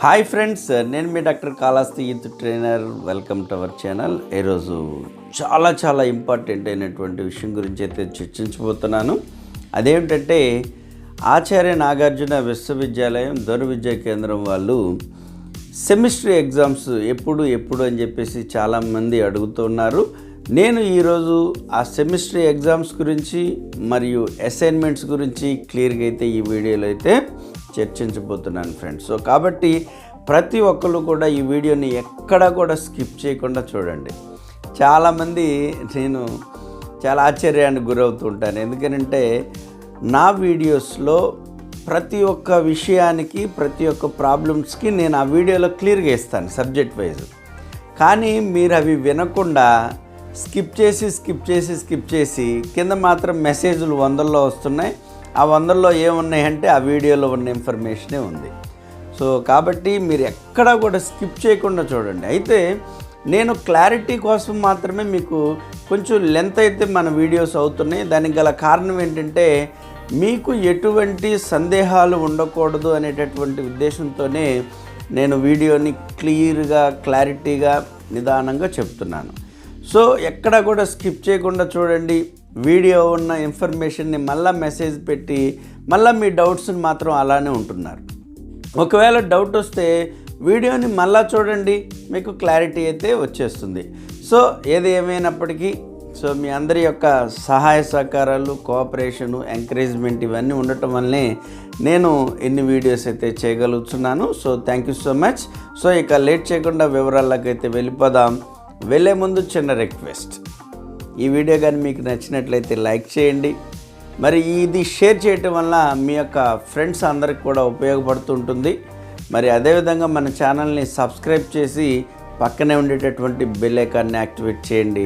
Hi friends, నేను మీ doctor Kalahasti youth trainer. Welcome to our channel. ఈరోజు చాలా ఇంపార్టెంట్ అయినటువంటి విషయం గురించి అయితే చర్చించబోతున్నాను. అదేమిటంటే ఆచార్య నాగార్జున విశ్వవిద్యాలయం ధను విద్యా కేంద్రం వాళ్ళు సెమిస్టర్ ఎగ్జామ్స్ ఎప్పుడు అని చెప్పేసి చాలామంది అడుగుతున్నారు. నేను ఈరోజు ఆ సెమిస్టర్ ఎగ్జామ్స్ గురించి మరియు అసైన్మెంట్స్ గురించి క్లియర్గా అయితే ఈ వీడియోలో అయితే చర్చించబోతున్నాను ఫ్రెండ్స్. సో కాబట్టి ప్రతి ఒక్కరు కూడా ఈ వీడియోని ఎక్కడా కూడా స్కిప్ చేయకుండా చూడండి. చాలామంది నేను చాలా ఆశ్చర్యానికి గురవుతుంటాను. ఎందుకంటే నా వీడియోస్లో ప్రతి ఒక్క విషయానికి ప్రతి ఒక్క ప్రాబ్లమ్స్కి నేను ఆ వీడియోలో క్లియర్గా ఇస్తాను సబ్జెక్ట్ వైజ్. కానీ మీరు అవి వినకుండా స్కిప్ చేసి కింద మాత్రం మెసేజ్లు 100లో వస్తున్నాయి. ఆ 100లో ఏమున్నాయంటే ఆ వీడియోలో ఉన్న ఇన్ఫర్మేషనే ఉంది. సో కాబట్టి మీరు ఎక్కడా కూడా స్కిప్ చేయకుండా చూడండి. అయితే నేను క్లారిటీ కోసం మాత్రమే మీకు కొంచెం లెంత్ అయితే మన వీడియోస్ అవుతున్నాయి. దానికి గల కారణం ఏంటంటే మీకు ఎటువంటి సందేహాలు ఉండకూడదు అనేటటువంటి ఉద్దేశంతోనే నేను వీడియోని క్లారిటీగా నిదానంగా చెప్తున్నాను. సో ఎక్కడా కూడా స్కిప్ చేయకుండా చూడండి. వీడియో ఉన్న ఇన్ఫర్మేషన్ని మళ్ళీ మెసేజ్ పెట్టి మళ్ళీ మీ డౌట్స్ని మాత్రం అలానే ఉంటున్నారు. ఒకవేళ డౌట్ వస్తే వీడియోని మళ్ళీ చూడండి, మీకు క్లారిటీ అయితే వచ్చేస్తుంది. సో ఏది ఏమైనప్పటికీ సో మీ అందరి యొక్క సహాయ సహకారాలు, కోఆపరేషను, ఎంకరేజ్మెంట్ ఇవన్నీ ఉండటం వల్లనే నేను ఎన్ని వీడియోస్ అయితే చేయగలుగుతున్నాను. So thank you so much. So ఇక లేట్ చేయకుండా వివరాల్లోకి అయితే వెళ్ళిపోదాం. వెళ్ళే ముందు చిన్న రిక్వెస్ట్, ఈ వీడియో కానీ మీకు నచ్చినట్లయితే లైక్ చేయండి. మరి ఇది షేర్ చేయటం వల్ల మీ యొక్క ఫ్రెండ్స్ అందరికి కూడా ఉపయోగపడుతుంటుంది. మరి అదేవిధంగా మన ఛానల్ని సబ్స్క్రైబ్ చేసి పక్కనే ఉండేటటువంటి బెల్ ఐకాన్ని యాక్టివేట్ చేయండి.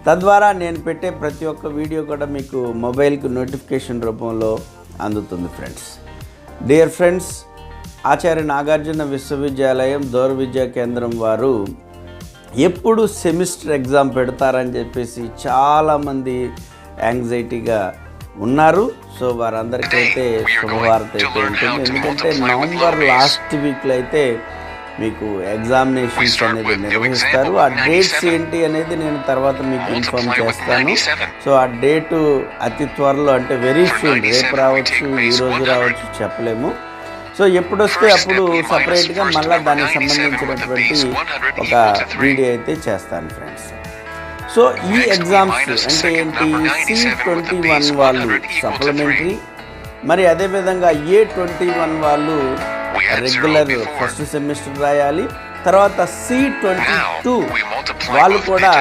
తద్వారా నేను పెట్టే ప్రతి ఒక్క వీడియో కూడా మీకు మొబైల్కి నోటిఫికేషన్ రూపంలో అందుతుంది friends. Dear friends, Acharya Nagarjuna విశ్వవిద్యాలయం ధను విద్యా కేంద్రం వారు ఎప్పుడు సెమిస్టర్ ఎగ్జామ్ పెడతారని చెప్పేసి చాలామంది యాంగ్జైటీగా ఉన్నారు. సో వారందరికైతే శుభవార్త అయితే ఉంటుంది. ఎందుకంటే నవంబర్ లాస్ట్ వీక్లో అయితే మీకు ఎగ్జామినేషన్స్ అనేది నిర్వహిస్తారు. ఆ డేట్స్ ఏంటి అనేది నేను తర్వాత మీకు ఇన్ఫార్మ్ చేస్తాను. సో ఆ డేటు అతి త్వరలో, అంటే వెరీ సూన్, రేపు రావచ్చు, ఈరోజు రావచ్చు, చెప్పలేము. సో ఎప్పుడు వస్తే అప్పుడు సపరేట్గా మళ్ళీ దానికి సంబంధించినటువంటి ఒక వీడియో అయితే చేస్తాను ఫ్రెండ్స్. సో ఈ ఎగ్జామ్స్ అంటే ఏంటి, C21 వాళ్ళు సప్లిమెంటరీ, మరి అదేవిధంగా A21 వాళ్ళు రెగ్యులర్ ఫస్ట్ సెమిస్టర్ రాయాలి. తర్వాత C22 వాళ్ళు కూడా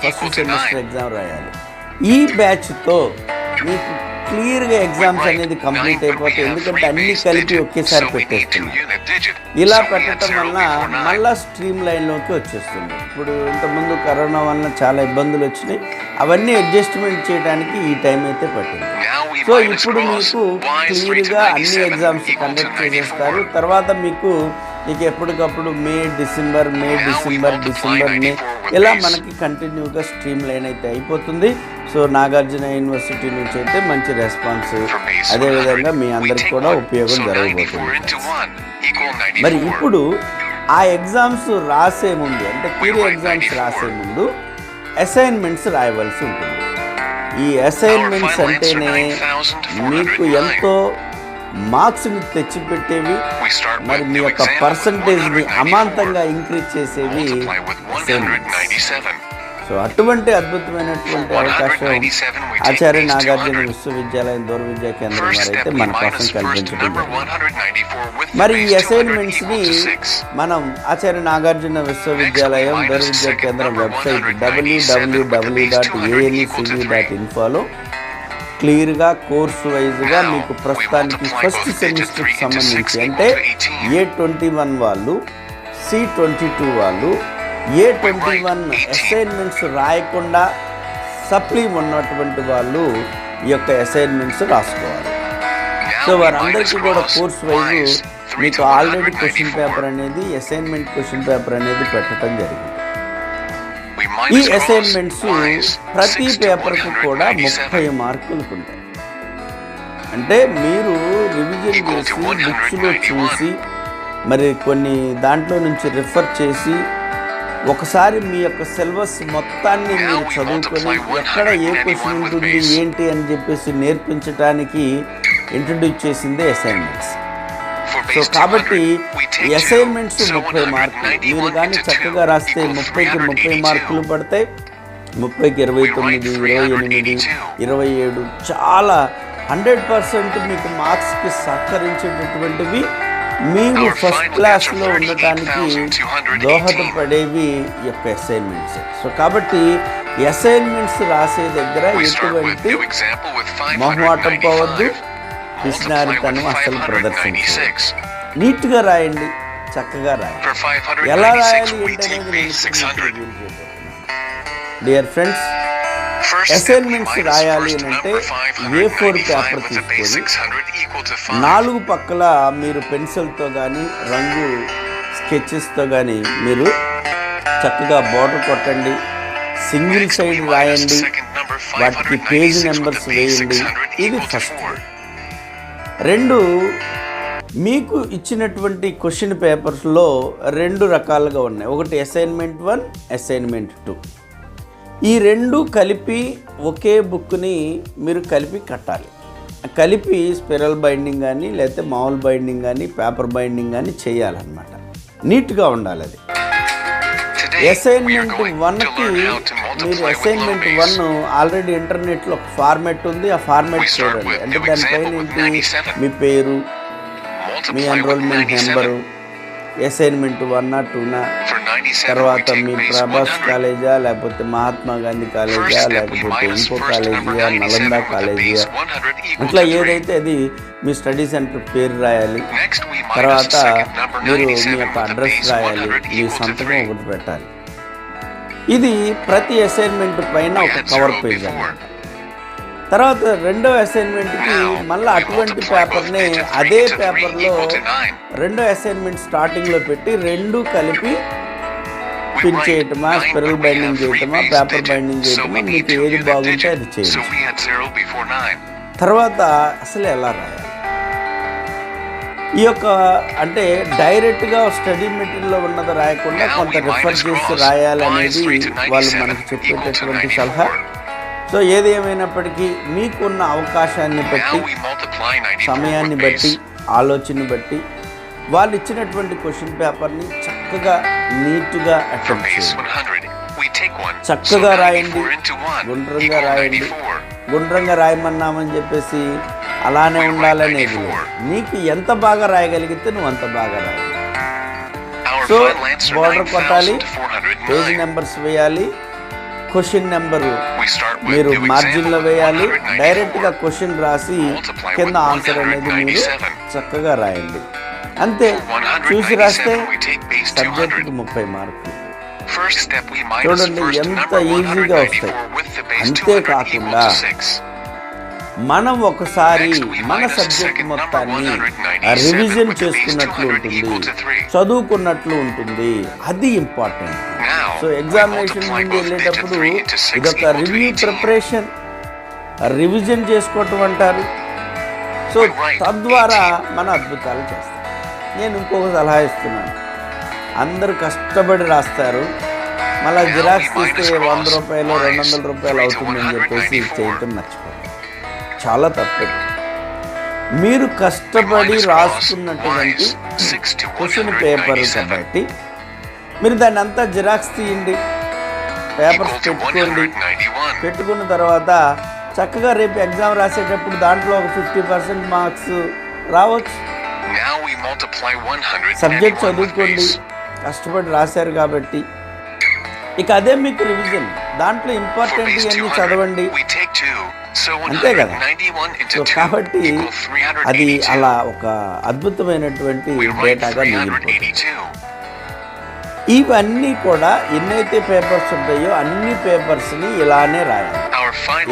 ఫస్ట్ సెమిస్టర్ ఎగ్జామ్ రాయాలి. ఈ బ్యాచ్తో మీకు క్లియర్గా ఎగ్జామ్స్ అనేది కంప్లీట్ అయిపోతాయి. ఎందుకంటే అన్నీ కలిపి ఒకేసారి పెట్టేస్తున్నారు. ఇలా పెట్టడం వల్ల మళ్ళీ స్ట్రీమ్ లైన్లోకి వచ్చేస్తుంది. ఇప్పుడు ఇంతకుముందు కరోనా వల్ల చాలా ఇబ్బందులు వచ్చినాయి. అవన్నీ అడ్జస్ట్మెంట్ చేయడానికి ఈ టైం అయితే పట్టింది. సో ఇప్పుడు మీకు క్లియర్గా అన్ని ఎగ్జామ్స్ కండక్ట్ చేసేస్తారు. తర్వాత మీకు ఎప్పటికప్పుడు మే డిసెంబర్ మే ఇలా మనకి కంటిన్యూగా స్ట్రీమ్ లైన్ అయితే అయిపోతుంది. సో నాగార్జున యూనివర్సిటీ నుంచి అయితే మంచి రెస్పాన్స్, అదేవిధంగా మీ అందరికి కూడా ఉపయోగం జరగబోతుంది. మరి ఇప్పుడు ఆ ఎగ్జామ్స్ రాసే ముందు, అంటే థియరీ ఎగ్జామ్స్ రాసే ముందు అసైన్మెంట్స్ రాయవలసి ఉంటుంది. ఈ అసైన్మెంట్స్ అంటేనే మీకు ఎంతో మార్క్స్ని తెచ్చిపెట్టేవి, మరి మీ యొక్క పర్సంటేజ్ని అమాంతంగా ఇంక్రీజ్ చేసేవి అసైన్మెంట్స్. సో అటువంటి అద్భుతమైనటువంటి అవకాశం ఆచార్య నాగార్జున విశ్వవిద్యాలయం ధను విద్యా కేంద్రం వారు అయితే మన కోసం కల్పించడం జరిగింది. మరి ఈ అసైన్మెంట్స్ని మనం ఆచార్య నాగార్జున విశ్వవిద్యాలయం ధను విద్యా కేంద్రం వెబ్సైట్ www.anucde.info క్లియర్గా కోర్సు వైజ్గా మీకు ప్రస్తుతానికి ఫస్ట్ సెమిస్టర్కి సంబంధించి, అంటే A21 వాళ్ళు, C22 వాళ్ళు, A21 అసైన్మెంట్స్ రాయకుండా సప్లీ ఉన్నటువంటి వాళ్ళు ఈ యొక్క అసైన్మెంట్స్ రాసుకోవాలి. సో వారందరికీ కూడా కోర్స్ వైజ్ మీకు ఆల్రెడీ క్వశ్చన్ పేపర్ అనేది, అసైన్మెంట్ క్వశ్చన్ పేపర్ అనేది పెట్టడం జరిగింది. ఈ అసైన్మెంట్స్ ప్రతి పేపర్కు కూడా 30 మార్కులు ఉంటాయి. అంటే మీరు రివిజన్ చేసి బుక్స్లో చూసి మరి కొన్ని దాంట్లో నుంచి రిఫర్ చేసి ఒకసారి మీ యొక్క సిలబస్ మొత్తాన్ని మీరు చదువుకొని ఎక్కడ ఏ క్వశ్చన్ ఉంటుంది ఏంటి అని చెప్పేసి నేర్పించడానికి ఇంట్రడ్యూస్ చేసిందే అసైన్మెంట్స్. సో కాబట్టి అసైన్మెంట్స్ 30 మార్కులు. మీరు కానీ చక్కగా రాస్తే 30కి 30 మార్కులు పడతాయి. 30కి 29, 28, 27 చాలా 100% మీకు మార్క్స్కి సహకరించేటటువంటివి, మీరు ఫస్ట్ క్లాస్లో ఉండటానికి దోహదపడేవి ఈ యొక్క అసైన్మెంట్స్. సో కాబట్టి అసైన్మెంట్స్ రాసే దగ్గర ఎటువంటి మొహమాటం పోవద్దు, పిసినారితనం అసలు ప్రదర్శించండి. నీట్గా రాయండి, చక్కగా రాయండి. ఎలా రాయాలి ఏంటనేది డియర్ ఫ్రెండ్స్, అసైన్మెంట్స్ రాయాలి అంటే A4 పేపర్ తీసుకొని 4 పక్కల మీరు పెన్సిల్తో కానీ రంగు స్కెచెస్తో కానీ మీరు చక్కగా బోర్డర్ కొట్టండి, సింగిల్ సైడ్ రాయండి, వాటికి పేజ్ నెంబర్స్ వేయండి. ఇది ఫస్ట్. 2, మీకు ఇచ్చినటువంటి క్వశ్చన్ పేపర్స్లో 2 రకాలుగా ఉన్నాయి. ఒకటి అసైన్మెంట్ 1, అసైన్మెంట్ 2. ఈ 2 కలిపి ఒకే బుక్ని మీరు కలిపి కట్టాలి. కలిపి స్పిరల్ బైండింగ్ కానీ లేకపోతే మామూలు బైండింగ్ కానీ పేపర్ బైండింగ్ కానీ చేయాలన్నమాట. నీట్గా ఉండాలి అది. అసైన్మెంట్ 1కి మీరు అసైన్మెంట్ 1 ఆల్రెడీ ఇంటర్నెట్లో ఒక ఫార్మాట్ ఉంది, ఆ ఫార్మాట్ చూడండి. అంటే దానిపైన ఏంటి, మీ పేరు, మీ ఎన్రోల్మెంట్ నెంబరు, అసైన్మెంట్ 1 2 తర్వాత మీ ప్రభాస్ కాలేజా లేకపోతే మహాత్మా గాంధీ కాలేజా లేకపోతే ఇంకో కాలేజీయా, నలంద కాలేజీయా, అట్లా ఏదైతే అది మీ స్టడీ సెంటర్ పేరు రాయాలి. తర్వాత మీరు మీ యొక్క అడ్రస్ రాయాలి, మీ సంతకం ఒకటి పెట్టాలి. ఇది ప్రతి అసైన్మెంట్ పైన ఒక కవర్ పేజ్ అన్నమాట. తర్వాత 2వ అసైన్మెంట్కి మళ్ళీ అటువంటి పేపర్ని అదే పేపర్లో 2వ అసైన్మెంట్ స్టార్టింగ్లో పెట్టి 2 కలిపి పిన్ చేయటమా, స్పిరల్ బైండింగ్ చేయటమా, పేపర్ బైండింగ్ చేయటమా, మీకు ఏది బాగుంటే అది చేయండి. తర్వాత అసలు ఎలా రాయాలి, ఈ యొక్క అంటే డైరెక్ట్గా స్టడీ మెటీరియల్లో ఉన్నది రాయకుండా కొంత రిఫర్ చేసి రాయాలి అనేది వాళ్ళు మనకు చెప్పేటటువంటి సలహా. సో ఏది ఏమైనప్పటికీ మీకున్న అవకాశాన్ని బట్టి, సమయాన్ని బట్టి, ఆలోచన బట్టి వాళ్ళు ఇచ్చినటువంటి క్వశ్చన్ పేపర్ని చక్కగా నీట్గా అటెంప్ట్ చేయండి. చక్కగా రాయండి, గుండ్రంగా రాయండి. గుండ్రంగా రాయమన్నామని చెప్పేసి అలానే ఉండాలనేది లేదు. నీకు ఎంత బాగా రాయగలిగితే నువ్వు అంత బాగా రాయాలి. సో బోర్డర్ కొట్టాలి, పేజ్ నెంబర్స్ వేయాలి, క్వశ్చన్ నెంబరు మీరు మార్జిన్లో వేయాలి. డైరెక్ట్గా క్వశ్చన్ రాసి కింద ఆన్సర్ అనేది మీరు చక్కగా రాయండి. అంతే, చూసి రాస్తే సబ్జెక్టుకి 30 మార్కులు. చూడండి ఎంత ఈజీగా వస్తాయి. అంతేకాకుండా మనం ఒకసారి మన సబ్జెక్ట్ మొత్తాన్ని రివిజన్ చేసుకున్నట్లు ఉంటుంది, చదువుకున్నట్లు ఉంటుంది. అది ఇంపార్టెంట్. సో ఎగ్జామినేషన్ ముందు వెళ్ళేటప్పుడు ఇదొక రివ్యూ ప్రిపరేషన్, రివిజన్ చేసుకోవటం అంటారు. సో తద్వారా మన అద్భుతాలు చేస్తాం. నేను ఇంకొక సలహా ఇస్తున్నాను. అందరూ కష్టపడి రాస్తారు, మళ్ళీ జిరాక్స్ తీస్తే 100 రూపాయలు 200 రూపాయలు అవుతుందని చెప్పేసి చేయటం మర్చిపోతారు. చాలా తప్పు. మీరు కష్టపడి రాసుకున్నటువంటి క్వశ్చన్ పేపర్ కాబట్టి మీరు దాన్ని అంతా జిరాక్స్ తీయండి, పేపర్స్ పెట్టుకున్న తర్వాత చక్కగా రేపు ఎగ్జామ్ రాసేటప్పుడు దాంట్లో ఒక 50% మార్క్స్ రావచ్చు. సబ్జెక్ట్ చదువుకోండి, కష్టపడి రాశారు కాబట్టి. ఇక అదే మీకు రివిజన్, దాంట్లో ఇంపార్టెంట్ అన్ని చదవండి, అంతే కదా. సో కాబట్టి అది అలా ఒక అద్భుతమైనటువంటి డేటాగా మిగిలిపోతుంది. ఇవన్నీ కూడా ఎన్నైతే పేపర్స్ ఉంటాయో అన్ని పేపర్స్ని ఇలానే రాయాలి.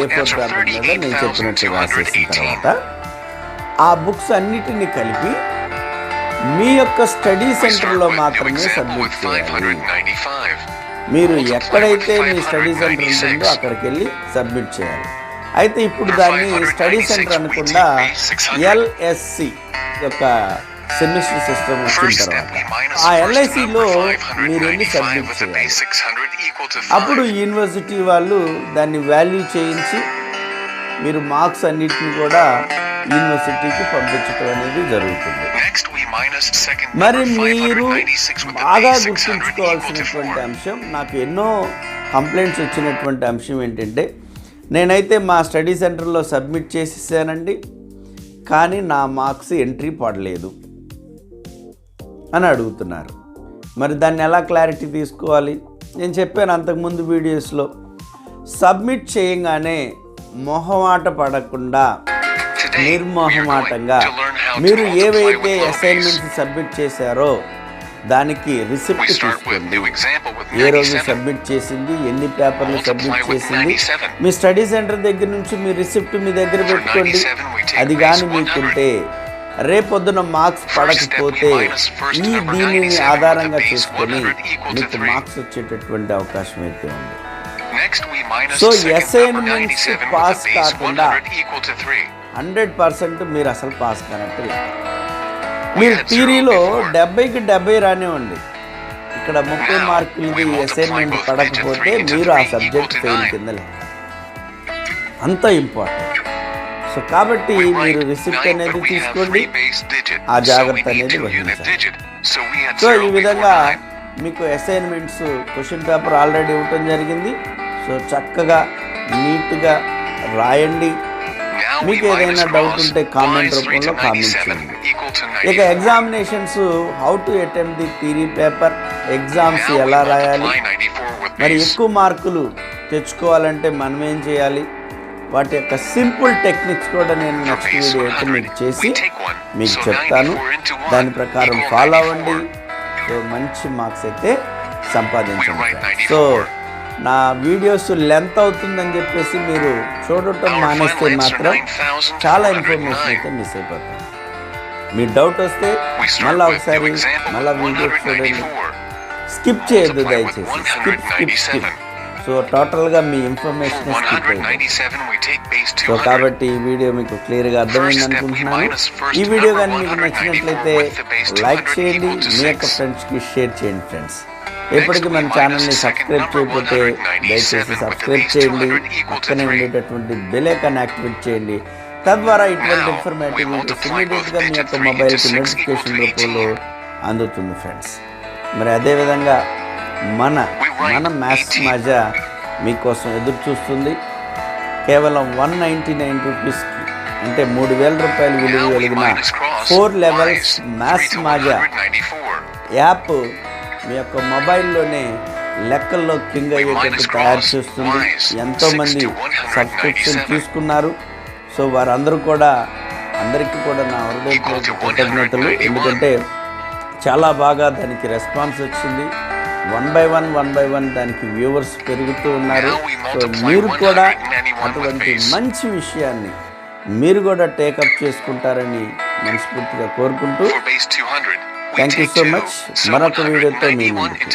A4 పేపర్ మీద నేను చెప్పినట్టు రాసేసిన తర్వాత ఆ బుక్స్ అన్నిటినీ కలిపి మీ యొక్క స్టడీ సెంటర్లో మాత్రమే సబ్మిట్ చేయాలి. మీరు ఎక్కడైతే మీ స్టడీ సెంటర్ ఉంటుందో అక్కడికి వెళ్ళి సబ్మిట్ చేయాలి. అయితే ఇప్పుడు దాన్ని స్టడీ సెంటర్ అనకుండా LSC యొక్క సెమిస్టర్ సిస్టమ్ వచ్చిన తర్వాత ఆ ఎల్ఐసిలో మీరు వెళ్ళి సబ్మిట్ చేయాలి. అప్పుడు యూనివర్సిటీ వాళ్ళు దాన్ని వాల్యూ చేయించి మీరు మార్క్స్ అన్నిటిని కూడా యూనివర్సిటీకి పంపించడం అనేది జరుగుతుంది. మరి మీరు బాగా గుర్తుంచుకోవాల్సినటువంటి అంశం, నాకు ఎన్నో కంప్లైంట్స్ వచ్చినటువంటి అంశం ఏంటంటే, నేనైతే మా స్టడీ సెంటర్లో సబ్మిట్ చేసేసానండి, కానీ నా మార్క్స్ ఎంట్రీ పడలేదు అని అడుగుతున్నారు. మరి దాన్ని ఎలా క్లారిటీ తీసుకోవాలి? నేను చెప్పాను అంతకుముందు వీడియోస్లో, సబ్మిట్ చేయగానే మొహమాట పడకుండా నిర్మోహమాటంగా మీరు ఏవైతే అసైన్మెంట్స్ సబ్మిట్ చేశారో దానికి రిసిప్ట్ తీసుకోండి. ఏ రోజు సబ్మిట్ చేసింది, ఎన్ని పేపర్లు సబ్మిట్ చేసింది, మీ స్టడీ సెంటర్ దగ్గర నుంచి మీ రిసిప్ట్ మీ దగ్గర పెట్టుకోండి. అది కానీ మీకుంటే రేపొద్దున మార్క్స్ పడకపోతే దీనిని ఆధారంగా చేసుకొని మీకు మార్క్స్ వచ్చేటటువంటి అవకాశం అయితే ఉంది. సో అసైన్మెంట్స్ పాస్ కాకుండా 100% మీరు అసలు పాస్ కానట్టు లేదు. మీరు థియరీలో 70కి 70 రానివ్వండి, ఇక్కడ 30 మార్కులది అసైన్మెంట్ పడకపోతే మీరు ఆ సబ్జెక్ట్ ఫెయిల్ కింద లేదు. అంత ఇంపార్టెంట్. సో కాబట్టి మీరు రిసిప్ట్ అనేది తీసుకోండి, ఆ జాగ్రత్త అనేది వహించాలి. సో ఈ విధంగా మీకు అసైన్మెంట్స్ క్వశ్చన్ పేపర్ ఆల్రెడీ ఇవ్వటం జరిగింది. సో చక్కగా నీట్గా రాయండి. మీకు ఏదైనా డౌట్ ఉంటే కామెంట్ రూపంలో కామెంట్ చేయండి. ఇక examinations, how to attempt the theory paper, exams ఎలా రాయాలి, మరి ఎక్కువ మార్కులు తెచ్చుకోవాలంటే మనం ఏం చేయాలి, వాటి యొక్క సింపుల్ టెక్నిక్స్ కూడా నేను నెక్స్ట్ వీడియో అయితే మీకు చేసి మీకు చెప్తాను. దాని ప్రకారం ఫాలో అవ్వండి. సో మంచి మార్క్స్ అయితే సంపాదించండి. సో నా వీడియోస్ లెంత్ అవుతుందని చెప్పేసి మీరు చూడటం మానేస్తే మాత్రం చాలా ఇన్ఫర్మేషన్ అయితే మిస్ అయిపోతుంది. మీ డౌట్ వస్తే మళ్ళీ ఒకసారి వీడియో చూడండి, స్కిప్ చేయొద్దు దయచేసి. స్కిప్. సో టోటల్గా మీ ఇన్ఫర్మేషన్ స్కిప్ అయింది. సో కాబట్టి ఈ వీడియో మీకు క్లియర్గా అర్థమైంది అనుకుంటున్నాను. ఈ వీడియో కానీ మీకు నచ్చినట్లయితే లైక్ చేయండి, మీ యొక్క ఫ్రెండ్స్కి షేర్ చేయండి. ఫ్రెండ్స్, ఎప్పటికీ మన ఛానల్ని సబ్స్క్రైబ్ చేయకపోతే దయచేసి సబ్స్క్రైబ్ చేయండి. పక్కనే ఉండేటటువంటి బెల్ ఐకాన్ యాక్టివేట్ చేయండి. తద్వారా ఇటువంటి ఇన్ఫర్మేటివ్ వీడియోస్ ఇమీడియట్గా మీ యొక్క మొబైల్కి నోటిఫికేషన్ రూపంలో అందుతుంది. ఫ్రెండ్స్, మరి అదేవిధంగా మన మ్యాథ్స్ మజా మీకోసం ఎదురు చూస్తుంది. కేవలం 199 రూపీస్కి, అంటే 3000 రూపాయలు విలువ కలిగిన 4 లెవెల్స్ మ్యాథ్స్ మజా యాప్ మీ యొక్క మొబైల్లోనే లెక్కల్లో కింగ్ అయ్యేటట్టు తయారు చేస్తుంది. ఎంతోమంది సబ్స్క్రిప్షన్ తీసుకున్నారు. సో అందరికీ కూడా నా హృదయపూర్వక కృతజ్ఞతలు. ఎందుకంటే చాలా బాగా దానికి రెస్పాన్స్ వచ్చింది. 1 by 1 దానికి వ్యూవర్స్ పెరుగుతూ ఉన్నారు. సో మీరు కూడా అటువంటి మంచి విషయాన్ని మీరు కూడా టేకప్ చేసుకుంటారని మనస్ఫూర్తిగా కోరుకుంటూ, థ్యాంక్ యూ సో మచ్. మరొక వీడియోతో మీ ముందుకు.